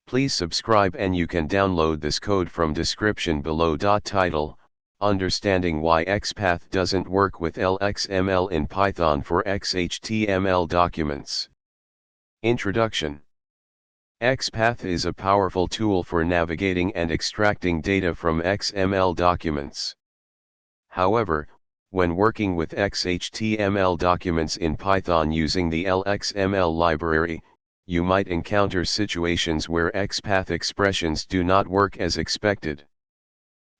Please subscribe and you can download this code from description below. Title: Understanding why XPath doesn't work with lxml in Python for XHTML documents. Introduction. XPath is a powerful tool for navigating and extracting data from XML documents. However, when working with XHTML documents in Python using the lxml library, you might encounter situations where XPath expressions do not work as expected.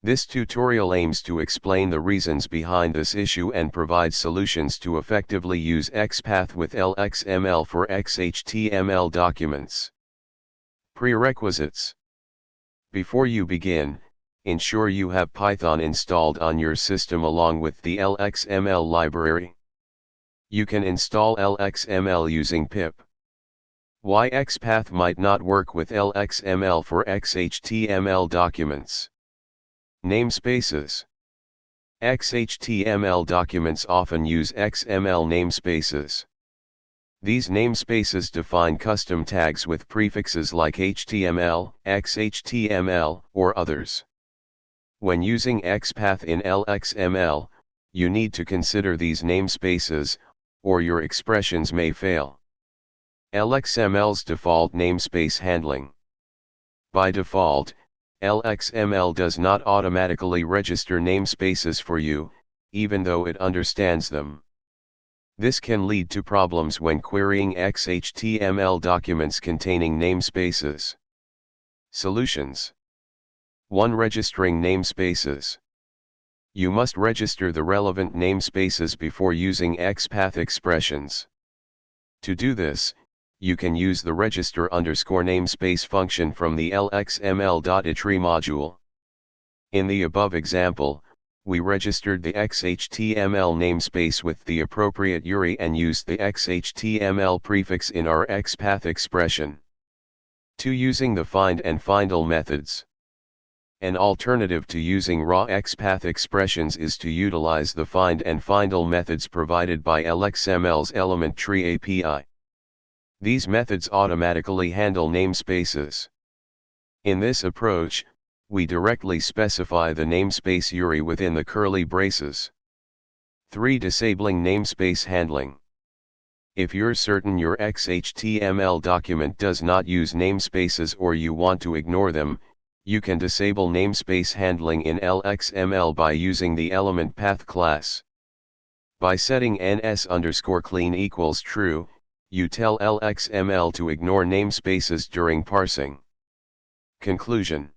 This tutorial aims to explain the reasons behind this issue and provide solutions to effectively use XPath with lxml for XHTML documents. Prerequisites. Before you begin, ensure you have Python installed on your system along with the lxml library. You can install lxml using pip. Why XPath might not work with lxml for XHTML documents. Namespaces. XHTML documents often use XML namespaces. These namespaces define custom tags with prefixes like HTML, XHTML, or others. When using XPath in lxml, you need to consider these namespaces, or your expressions may fail. lxml's default namespace handling. By default, lxml does not automatically register namespaces for you, even though it understands them. This can lead to problems when querying XHTML documents containing namespaces. Solutions. 1. Registering namespaces. You must register the relevant namespaces before using XPath expressions. To do this, you can use the register_namespace function from the lxml.itree module. In the above example, we registered the XHTML namespace with the appropriate URI and used the XHTML prefix in our XPath expression. 2. Using the find and findall methods. An alternative to using raw XPath expressions is to utilize the find and findall methods provided by lxml's element tree API. These methods automatically handle namespaces. In this approach, we directly specify the namespace URI within the curly braces. 3. Disabling namespace handling. If you're certain your XHTML document does not use namespaces or you want to ignore them, you can disable namespace handling in lxml by using the element path class. By setting ns_clean equals true, you tell lxml to ignore namespaces during parsing. Conclusion.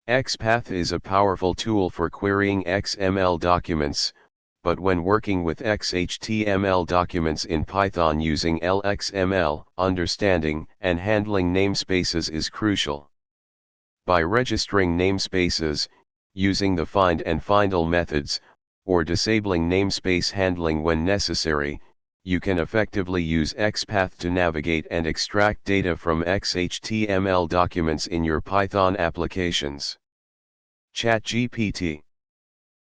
XPath is a powerful tool for querying XML documents, but when working with XHTML documents in Python using lxml, understanding and handling namespaces is crucial. By registering namespaces, using the find and findall methods, or disabling namespace handling when necessary, you can effectively use XPath to navigate and extract data from XHTML documents in your Python applications. ChatGPT.